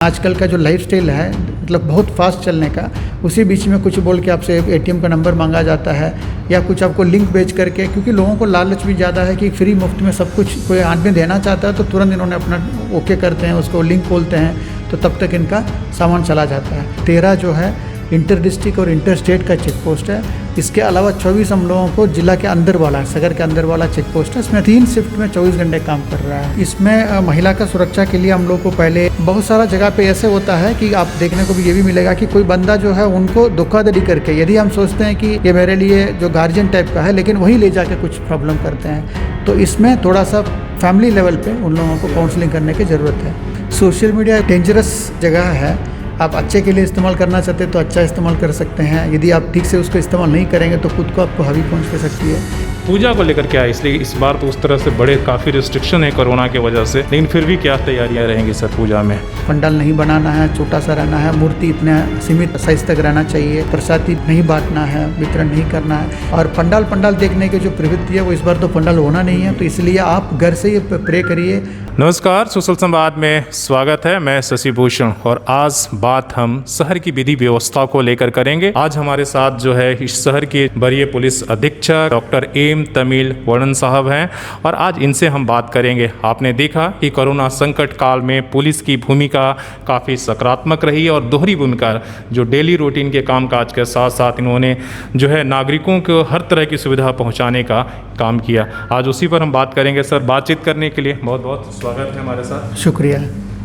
आजकल का जो लाइफस्टाइल है मतलब बहुत फास्ट चलने का, उसी बीच में कुछ बोल के आपसे एटीएम का नंबर मांगा जाता है या कुछ आपको लिंक भेज करके, क्योंकि लोगों को लालच भी ज़्यादा है कि फ्री मुफ्त में सब कुछ कोई आदमी देना चाहता है तो तुरंत इन्होंने अपना ओके करते हैं, उसको लिंक खोलते हैं तो तब तक इनका सामान चला जाता है। 13 जो है इंटर डिस्ट्रिक्ट और इंटर स्टेट का चेक पोस्ट है। इसके अलावा 24 हम लोगों को जिला के अंदर वाला, सगर के अंदर वाला चेक पोस्ट है। इसमें 3 शिफ्ट में 24 घंटे काम कर रहा है। इसमें महिला का सुरक्षा के लिए हम लोग को पहले बहुत सारा जगह पे ऐसे होता है कि आप देखने को भी ये भी मिलेगा कि कोई बंदा जो है उनको धोखाधड़ी करके, यदि हम सोचते हैं कि ये मेरे लिए जो गार्जियन टाइप का है लेकिन वही ले जाके कुछ प्रॉब्लम करते हैं, तो इसमें थोड़ा सा फैमिली लेवल पे उन लोगों को काउंसलिंग करने की ज़रूरत है। सोशल मीडिया एक डेंजरस जगह है। आप अच्छे के लिए इस्तेमाल करना चाहते हैं तो अच्छा इस्तेमाल कर सकते हैं, यदि आप ठीक से उसको इस्तेमाल नहीं करेंगे तो खुद को आपको हावी पहुंच सकती है। पूजा को लेकर क्या है, इसलिए इस बार तो उस तरह से बड़े काफ़ी रिस्ट्रिक्शन है कोरोना की वजह से, लेकिन फिर भी क्या तैयारियां रहेंगी सर पूजा में? पंडाल नहीं बनाना है, छोटा सा रहना है, मूर्ति इतना सीमित साइज तक रहना चाहिए, प्रसादी नहीं बांटना है, वितरण नहीं करना है। और पंडाल देखने की जो प्रवृत्ति है वो इस बार तो पंडाल होना नहीं है, तो इसलिए आप घर से ही प्रे करिए। नमस्कार, सुशल संवाद में स्वागत है। मैं शशि भूषण और आज बात हम शहर की विधि व्यवस्था को लेकर करेंगे। आज हमारे साथ जो है इस शहर के वरीय पुलिस अधीक्षक डॉक्टर एम तमिल वर्णन साहब हैं और आज इनसे हम बात करेंगे। आपने देखा कि कोरोना संकट काल में पुलिस की भूमिका काफ़ी सकारात्मक रही और दोहरी भूमिका, जो डेली रूटीन के कामकाज के साथ साथ इन्होंने जो है नागरिकों को हर तरह की सुविधा पहुँचाने का काम किया। आज उसी पर हम बात करेंगे। सर, बातचीत करने के लिए बहुत बहुत स्वागत है हमारे साथ। शुक्रिया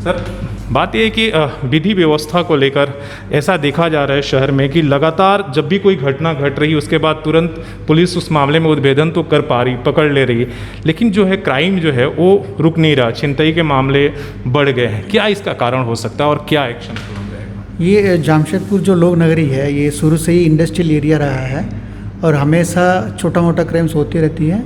सर। बात यह है कि विधि व्यवस्था को लेकर ऐसा देखा जा रहा है शहर में कि लगातार जब भी कोई घटना घट रही उसके बाद तुरंत पुलिस उस मामले में उद्भेदन तो कर पा रही, पकड़ ले रही है, लेकिन जो है क्राइम जो है वो रुक नहीं रहा, छिनतई के मामले बढ़ गए हैं। क्या इसका कारण हो सकता है और क्या एक्शन रहेगा? ये जामशेदपुर जो लोक नगरी है ये शुरू से ही इंडस्ट्रियल एरिया रहा है और हमेशा छोटा मोटा क्राइम्स होती रहती है।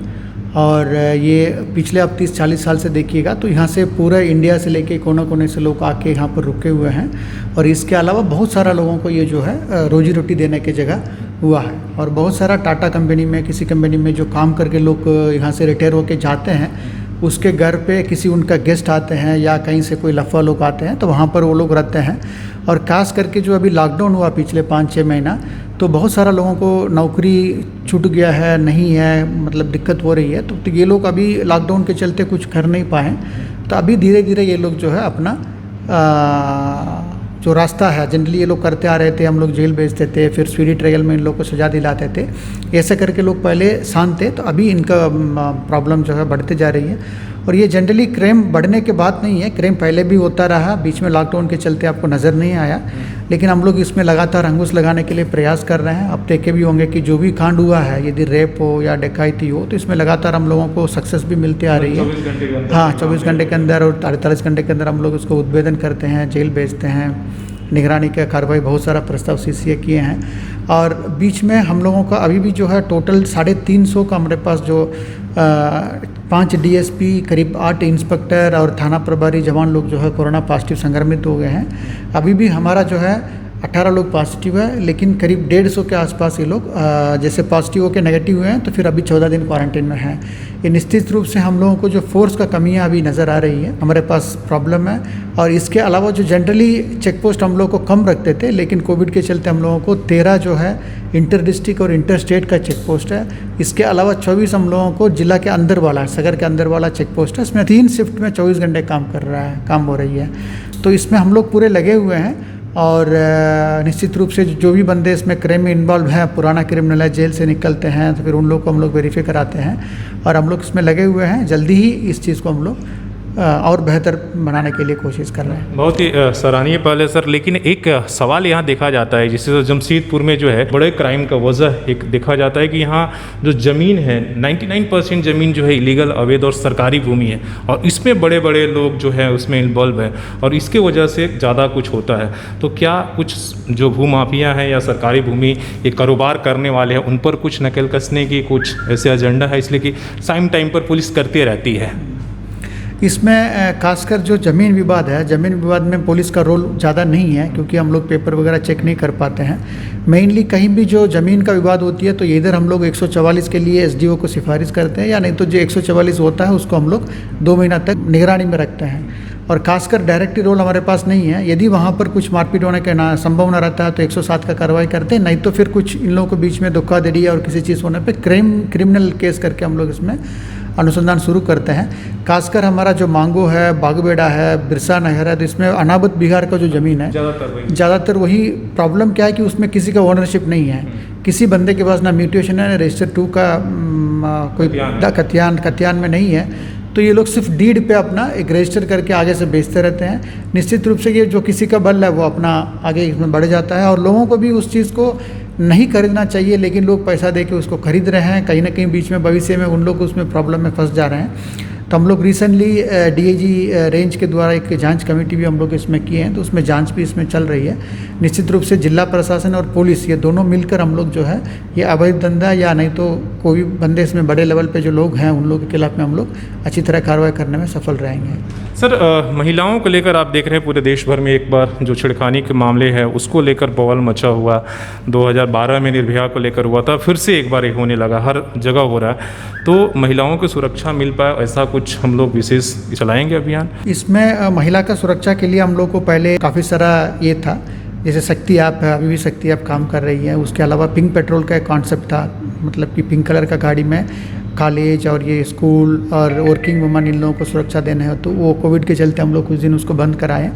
और ये पिछले आप 30-40 साल से देखिएगा तो यहाँ से पूरा इंडिया से लेके कोने कोने से लोग आके यहाँ पर रुके हुए हैं। और इसके अलावा बहुत सारा लोगों को ये जो है रोजी रोटी देने की जगह हुआ है। और बहुत सारा टाटा कंपनी में, किसी कंपनी में जो काम करके लोग यहाँ से रिटायर होके जाते हैं, उसके घर पे किसी उनका गेस्ट आते हैं या कहीं से कोई लफा लोग आते हैं तो वहाँ पर वो लोग रहते हैं। और खास करके जो अभी लॉकडाउन हुआ पिछले 5-6 महीना, तो बहुत सारा लोगों को नौकरी छूट गया है, नहीं है, मतलब दिक्कत हो रही है। तो ये लोग अभी लॉकडाउन के चलते कुछ कर नहीं पाए, तो अभी धीरे धीरे ये लोग जो है अपना जो रास्ता है, जनरली ये लोग करते आ रहे थे, हम लोग जेल भेजते थे, फिर स्पीडी ट्रायल में इन लोग को सजा दिलाते थे, ऐसे करके लोग पहले शांत थे। तो अभी इनका प्रॉब्लम जो है बढ़ते जा रही है। और ये जनरली क्राइम बढ़ने के बाद नहीं है, क्राइम पहले भी होता रहा, बीच में लॉकडाउन के चलते आपको नज़र नहीं आया, लेकिन हम लोग इसमें लगातार अंकुश लगाने के लिए प्रयास कर रहे हैं। अब देखे भी होंगे कि जो भी कांड हुआ है, यदि रेप हो या डकैती हो, तो इसमें लगातार हम लोगों को सक्सेस भी मिलती आ रही है। हाँ, 24 घंटे के अंदर और 48 घंटे के अंदर हम लोग इसको उद्भेदन करते हैं, जेल भेजते हैं, निगरानी का कार्रवाई, बहुत सारा प्रस्ताव सीसीए किए हैं। और बीच में हम लोगों का अभी भी जो है टोटल 350 का हमारे पास जो 5 डीएसपी, करीब 8 इंस्पेक्टर और थाना प्रभारी जवान लोग जो है कोरोना पॉजिटिव संक्रमित हो गए हैं। अभी भी हमारा जो है 18 लोग पॉजिटिव है, लेकिन करीब 150 के आसपास ये लोग जैसे पॉजिटिव होकर नेगेटिव हुए हैं तो फिर अभी 14 दिन क्वारंटाइन में हैं। ये निश्चित रूप से हम लोगों को जो फोर्स का कमियां अभी नज़र आ रही है, हमारे पास प्रॉब्लम है। और इसके अलावा जो जनरली चेक पोस्ट हम लोग को कम रखते थे, लेकिन कोविड के चलते हम लोगों को 13 जो है इंटर डिस्ट्रिक्ट और इंटर स्टेट का चेक पोस्ट है। इसके अलावा 24 हम लोगों को जिला के अंदर वाला, सगर के अंदर वाला चेक पोस्ट है। इसमें 3 शिफ्ट में 24 घंटे काम हो रही है। तो इसमें हम लोग पूरे लगे हुए हैं और निश्चित रूप से जो भी बंदे इसमें क्राइम में इन्वॉल्व हैं, पुराना क्रिमिनल है, जेल से निकलते हैं, तो फिर उन लोग को हम लोग वेरीफाई कराते हैं और हम लोग इसमें लगे हुए हैं। जल्दी ही इस चीज़ को हम लोग और बेहतर बनाने के लिए कोशिश कर रहे हैं। बहुत ही सराहनीय पहले सर, लेकिन एक सवाल यहाँ देखा जाता है, जिससे जमशेदपुर में जो है बड़े क्राइम का वजह एक देखा जाता है कि यहाँ जो ज़मीन है 99% ज़मीन जो है इलीगल, अवैध और सरकारी भूमि है और इसमें बड़े बड़े लोग जो है उसमें इन्वॉल्व है और इसके वजह से ज़्यादा कुछ होता है। तो क्या कुछ जो भूमाफिया हैं या सरकारी भूमि ये कारोबार करने वाले हैं उन पर कुछ नकेल कसने की कुछ ऐसे एजेंडा है, इसलिए कि टाइम पर पुलिस करती रहती है? इसमें खासकर जो ज़मीन विवाद है, ज़मीन विवाद में पुलिस का रोल ज़्यादा नहीं है, क्योंकि हम लोग पेपर वगैरह चेक नहीं कर पाते हैं। मेनली कहीं भी जो ज़मीन का विवाद होती है तो इधर हम लोग 144 के लिए एसडीओ को सिफारिश करते हैं, या नहीं तो जो 144 होता है उसको हम लोग 2 महीना तक निगरानी में रखते हैं। और खासकर डायरेक्टली रोल हमारे पास नहीं है। यदि वहाँ पर कुछ मारपीट होने का ना संभावना रहता है तो 107 का कार्रवाई करते हैं, नहीं तो फिर कुछ इन लोगों के बीच में धोखाधड़ी और किसी चीज़ होने पे क्रिमिनल केस करके हम लोग इसमें अनुसंधान शुरू करते हैं। खासकर हमारा जो मांगो है, बागबेड़ा है, बिरसा नहर है, तो इसमें अनाबत बिहार का जो ज़मीन है ज़्यादातर वही प्रॉब्लम क्या है कि उसमें किसी का ओनरशिप नहीं है, किसी बंदे के पास ना म्यूटेशन है, रजिस्टर 2 का कोई कतियान में नहीं है, तो ये लोग सिर्फ डीड पे अपना एक रजिस्टर करके आगे से बेचते रहते हैं। निश्चित रूप से ये जो किसी का बल है वो अपना आगे इसमें बढ़ जाता है और लोगों को भी उस चीज़ को नहीं खरीदना चाहिए, लेकिन लोग पैसा दे के उसको खरीद रहे हैं। कहीं ना कहीं बीच में भविष्य में उन लोग उसमें प्रॉब्लम में फंस जा रहे हैं। तो हम लोग रिसेंटली डीआईजी रेंज के द्वारा एक जांच कमेटी भी हम लोग इसमें किए हैं, तो उसमें जांच भी इसमें चल रही है। निश्चित रूप से जिला प्रशासन और पुलिस ये दोनों मिलकर हम लोग जो है ये अवैध धंधा या नहीं तो कोई बंदे इसमें बड़े लेवल पे जो लोग हैं उन लोगों के खिलाफ में हम लोग अच्छी तरह कार्रवाई करने में सफल रहेंगे। सर, महिलाओं को लेकर आप देख रहे हैं पूरे देश भर में एक बार जो छेड़खानी के मामले हैं उसको लेकर बवाल मचा हुआ। 2012 में निर्भया को लेकर हुआ था, फिर से एक बार ये होने लगा, हर जगह हो रहा है। तो महिलाओं को सुरक्षा मिल पाए ऐसा कुछ हम लोग विशेष चलाएंगे अभियान? इसमें महिला का सुरक्षा के लिए हम लोग को पहले काफ़ी सारा ये था, जैसे शक्ति ऐप है, अभी भी शक्ति ऐप काम कर रही है। उसके अलावा पिंक पेट्रोल का एक कॉन्सेप्ट था, मतलब कि पिंक कलर का गाड़ी में कॉलेज और ये स्कूल और वर्किंग वुमन इन लोगों को सुरक्षा देने हो, तो वो कोविड के चलते हम लोग कुछ दिन उसको बंद कराएं।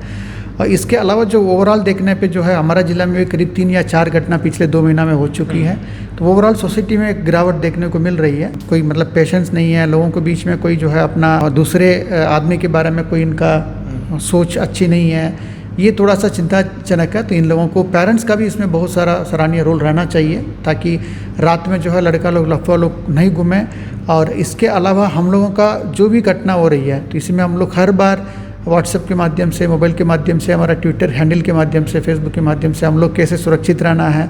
और इसके अलावा जो ओवरऑल देखने पे जो है हमारा ज़िला में करीब 3 या 4 घटना पिछले 2 महीना में हो चुकी है। तो ओवरऑल सोसाइटी में एक गिरावट देखने को मिल रही है। कोई मतलब पेशेंस नहीं है लोगों के बीच में, कोई जो है अपना दूसरे आदमी के बारे में कोई इनका सोच अच्छी नहीं है, ये थोड़ा सा चिंताजनक है। तो इन लोगों को पेरेंट्स का भी इसमें बहुत सारा सराहनीय रोल रहना चाहिए ताकि रात में जो है लड़का लोग लफा लोग नहीं घूमें। और इसके अलावा हम लोगों का जो भी घटना हो रही है तो इसमें हम लोग हर बार व्हाट्सएप के माध्यम से, मोबाइल के माध्यम से, हमारा ट्विटर हैंडल के माध्यम से, फेसबुक के माध्यम से हम लोग कैसे सुरक्षित रहना है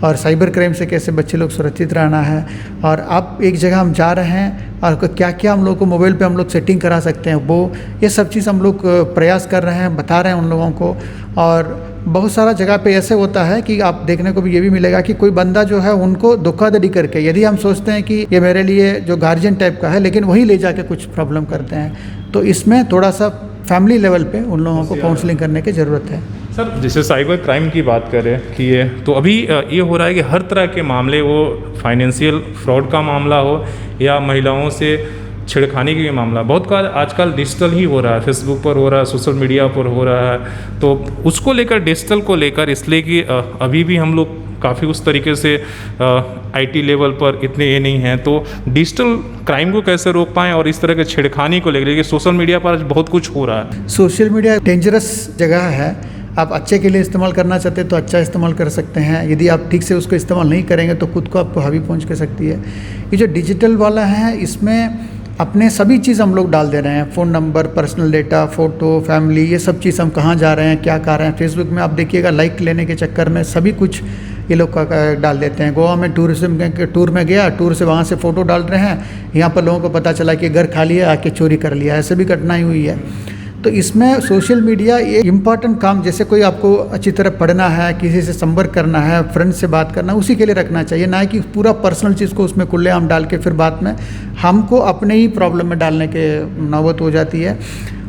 और साइबर क्राइम से कैसे बच्चे लोग सुरक्षित रहना है। और अब एक जगह हम जा रहे हैं और क्या क्या हम लोग को मोबाइल पे हम लोग सेटिंग करा सकते हैं, वो ये सब चीज़ हम लोग प्रयास कर रहे हैं, बता रहे हैं उन लोगों को। और बहुत सारा जगह पे ऐसे होता है कि आप देखने को भी ये भी मिलेगा कि कोई बंदा जो है उनको धोखाधड़ी करके, यदि हम सोचते हैं कि ये मेरे लिए जो गार्जियन टाइप का है, लेकिन वही ले जाके कुछ प्रॉब्लम करते हैं। तो इसमें थोड़ा सा फैमिली लेवल पे उन लोगों को काउंसलिंग करने की ज़रूरत है। सर, जैसे साइबर क्राइम की बात करें कि ये तो अभी ये हो रहा है कि हर तरह के मामले, वो फाइनेंशियल फ्रॉड का मामला हो या महिलाओं से छेड़खानी का मामला, बहुत का आजकल डिजिटल ही हो रहा है, फेसबुक पर हो रहा है, सोशल मीडिया पर हो रहा है। तो उसको लेकर, डिजिटल को लेकर, इसलिए कि अभी भी हम लोग काफ़ी उस तरीके से आईटी लेवल पर इतने ये नहीं हैं, तो डिजिटल क्राइम को कैसे रोक पाएँ और इस तरह के छेड़खानी को लेकर, सोशल मीडिया पर आज बहुत कुछ हो रहा है। सोशल मीडिया डेंजरस जगह है, आप अच्छे के लिए इस्तेमाल करना चाहते हैं तो अच्छा इस्तेमाल कर सकते हैं, यदि आप ठीक से उसको इस्तेमाल नहीं करेंगे तो खुद को आपको हावी पहुंच कर सकती है। ये जो डिजिटल वाला है इसमें अपने सभी चीज़ हम लोग डाल दे रहे हैं, phone number, personal data, photo, family, ये सब चीज़ हम कहाँ जा रहे हैं, क्या कर रहे हैं। फेसबुक में आप देखिएगा लाइक लेने के चक्कर में सभी कुछ ये लोग डाल देते हैं। गोवा में टूरिज्म के टूर में गया, टूर से वहाँ से फ़ोटो डाल रहे हैं, यहाँ पर लोगों को पता चला कि घर खाली है, आके चोरी कर लिया, ऐसे भी घटनाएं हुई है। तो इसमें सोशल मीडिया एक इम्पॉर्टेंट काम, जैसे कोई आपको अच्छी तरह पढ़ना है, किसी से संपर्क करना है, फ्रेंड से बात करना, उसी के लिए रखना चाहिए, ना कि पूरा पर्सनल चीज़ को उसमें खुलेआम डाल के फिर बाद में हमको अपने ही प्रॉब्लम में डालने के नौबत हो जाती है।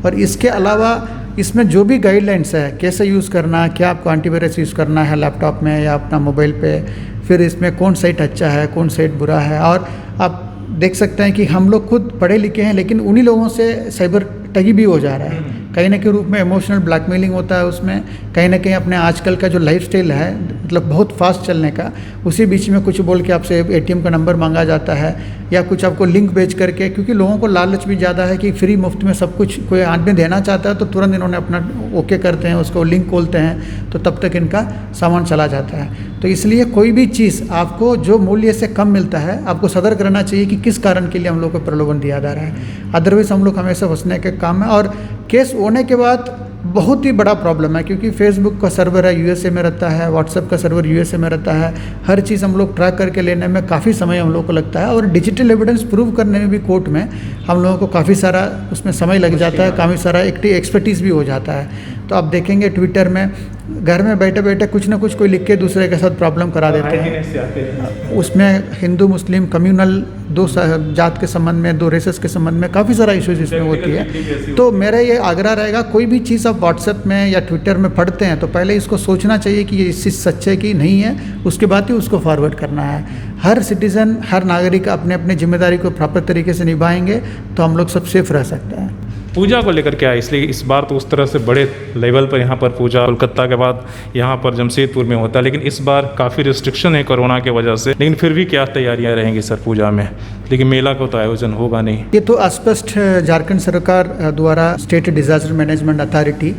और इसके अलावा इसमें जो भी गाइडलाइंस है, कैसे यूज़ करना है, क्या आपको एंटीवायरस यूज़ करना है लैपटॉप में या अपना मोबाइल पे, फिर इसमें कौन साइट अच्छा है, कौन साइट बुरा है। और आप देख सकते हैं कि हम लोग खुद पढ़े लिखे हैं, लेकिन उन्हीं लोगों से साइबर ठगी भी हो जा रहा है, कहीं ना कहीं रूप में इमोशनल ब्लैकमेलिंग होता है उसमें, कहीं ना कहीं अपने आजकल का जो लाइफस्टाइल है, मतलब बहुत फास्ट चलने का, उसी बीच में कुछ बोल के आपसे एटीएम का नंबर मांगा जाता है या कुछ आपको लिंक भेज करके, क्योंकि लोगों को लालच भी ज़्यादा है कि फ्री मुफ्त में सब कुछ कोई आदमी देना चाहता है तो तुरंत इन्होंने अपना ओके करते हैं, उसको लिंक खोलते हैं, तो तब तक इनका सामान चला जाता है। तो इसलिए कोई भी चीज़ आपको जो मूल्य से कम मिलता है, आपको सदर करना चाहिए कि किस कारण के लिए हम लोग को प्रलोभन दिया जा रहा है। अदरवाइज हम लोग हमेशा फंसने के काम है। और केस होने के बाद बहुत ही बड़ा प्रॉब्लम है, क्योंकि फेसबुक का सर्वर है यूएसए में रहता है, व्हाट्सएप का सर्वर यूएसए में रहता है, हर चीज़ हम लोग ट्रैक करके लेने में काफ़ी समय हम लोग को लगता है। और डिजिटल एविडेंस प्रूव करने में भी कोर्ट में हम लोगों को काफ़ी सारा उसमें समय लग जाता है, काफ़ी सारा एक्सपर्टीज़ भी हो जाता है। तो आप देखेंगे ट्विटर में घर में बैठे बैठे कुछ ना कुछ कोई लिख के दूसरे के साथ प्रॉब्लम करा देते हैं। उसमें हिंदू मुस्लिम कम्युनल दो जात के संबंध में, दो रेसेस के संबंध में काफ़ी सारा इश्यूज इसमें होती है। तो मेरा ये आग्रह रहेगा, कोई भी चीज़ आप व्हाट्सएप में या ट्विटर में पढ़ते हैं तो पहले इसको सोचना चाहिए कि ये चीज़ सच है कि नहीं है, उसके बाद ही उसको फॉरवर्ड करना है। हर सिटीज़न, हर नागरिक अपने अपने जिम्मेदारी को प्रॉपर तरीके से निभाएंगे तो हम लोग सब सेफ रह सकते हैं। पूजा को लेकर क्या है, इसलिए इस बार तो उस तरह से बड़े लेवल पर यहाँ पर पूजा कोलकाता के बाद यहाँ पर जमशेदपुर में होता है, लेकिन इस बार काफ़ी रिस्ट्रिक्शन है कोरोना की वजह से। लेकिन फिर भी क्या तैयारियाँ रहेंगी सर पूजा में, लेकिन मेला का तो आयोजन होगा नहीं। ये तो स्पष्ट झारखंड सरकार द्वारा state disaster management authority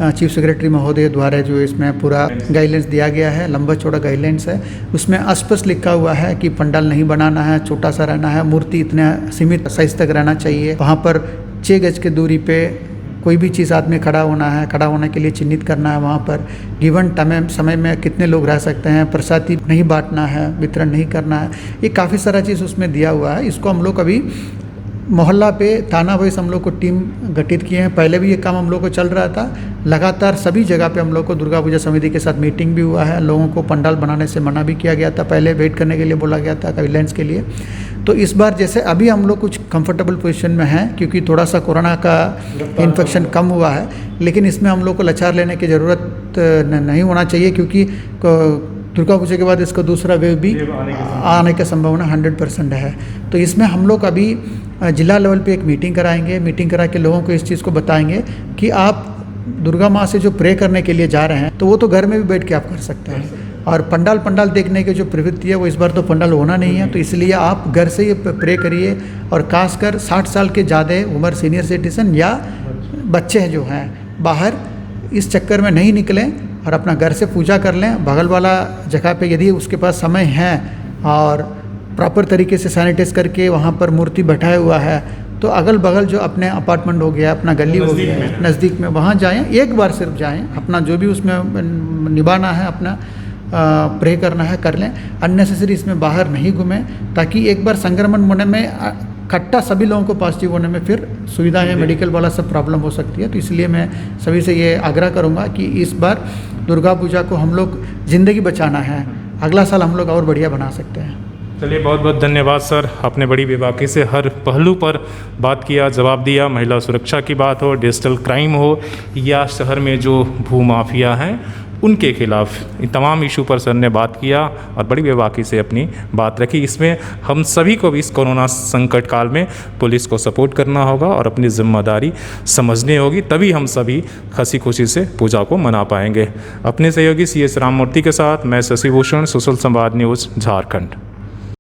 chief secretary महोदय द्वारा जो इसमें पूरा गाइडलाइंस दिया गया है, लंबा चौड़ा गाइडलाइंस है। उसमें स्पष्ट लिखा हुआ है कि पंडाल नहीं बनाना है, छोटा सा रहना है, मूर्ति इतने सीमित साइज तक रहना चाहिए, वहाँ पर 6 गज की दूरी पे कोई भी चीज़ आदमी खड़ा होना है, खड़ा होने के लिए चिन्हित करना है, वहाँ पर गिवन समय में कितने लोग रह सकते हैं, प्रसादी नहीं बांटना है, वितरण नहीं करना है, ये काफ़ी सारा चीज़ उसमें दिया हुआ है। इसको हम लोग अभी मोहल्ला पे थाना वाइज हम लोग को टीम गठित किए हैं। पहले भी ये काम हम लोग को चल रहा था, लगातार सभी जगह पे हम लोग को दुर्गा पूजा समिति के साथ मीटिंग भी हुआ है। लोगों को पंडाल बनाने से मना भी किया गया था, पहले वेट करने के लिए बोला गया था गाइडलाइंस के लिए। तो इस बार जैसे अभी हम लोग कुछ कंफर्टेबल पोजीशन में हैं क्योंकि थोड़ा सा कोरोना का इन्फेक्शन कम हुआ है, लेकिन इसमें हम लोग को लाचार लेने की ज़रूरत नहीं होना चाहिए क्योंकि दुर्गा पूजा के बाद इसका दूसरा वेव भी आने की संभावना 100% है। तो इसमें हम लोग अभी जिला लेवल पे एक मीटिंग कराएंगे, मीटिंग करा के लोगों को इस चीज़ को बताएंगे कि आप दुर्गा माँ से जो प्रे करने के लिए जा रहे हैं तो वो तो घर में भी बैठ के आप कर सकते हैं, और पंडाल देखने की जो प्रवृत्ति है वो इस बार तो पंडाल होना नहीं है, तो इसलिए आप घर से ही प्रे करिए। और खासकर 60 साल के ज़्यादा उम्र सीनियर सिटीजन या बच्चे जो हैं बाहर इस चक्कर में नहीं निकलें और अपना घर से पूजा कर लें। बगल वाला जगह पे यदि उसके पास समय है और प्रॉपर तरीके से सैनिटाइज करके वहाँ पर मूर्ति बैठाया हुआ है तो अगल बगल जो अपने अपार्टमेंट हो गया, अपना गली हो गया, नज़दीक में वहाँ जाएं, एक बार सिर्फ जाएं, अपना जो भी उसमें निभाना है, अपना प्रे करना है कर लें। अननेसेसरी इसमें बाहर नहीं घूमें ताकि एक बार संक्रमण होने में इकट्ठा सभी लोगों को पॉजिटिव होने में फिर सुविधाएं मेडिकल वाला सब प्रॉब्लम हो सकती है। तो इसलिए मैं सभी से ये आग्रह करूँगा कि इस बार दुर्गा पूजा को हम लोग ज़िंदगी बचाना है, अगला साल हम लोग और बढ़िया बना सकते हैं। चलिए बहुत बहुत धन्यवाद सर, आपने बड़ी बेबाकी से हर पहलू पर बात किया, जवाब दिया। महिला सुरक्षा की बात हो, डिजिटल क्राइम हो या शहर में जो भूमाफिया हैं उनके खिलाफ, इन तमाम इशू पर सर ने बात किया और बड़ी बेबाकी से अपनी बात रखी। इसमें हम सभी को भी इस कोरोना संकट काल में पुलिस को सपोर्ट करना होगा और अपनी जिम्मेदारी समझनी होगी, तभी हम सभी हंसी खुशी से पूजा को मना पाएंगे। अपने सहयोगी CS राममूर्ति के साथ मैं शशि भूषण, सोशल संवाद न्यूज़ झारखंड।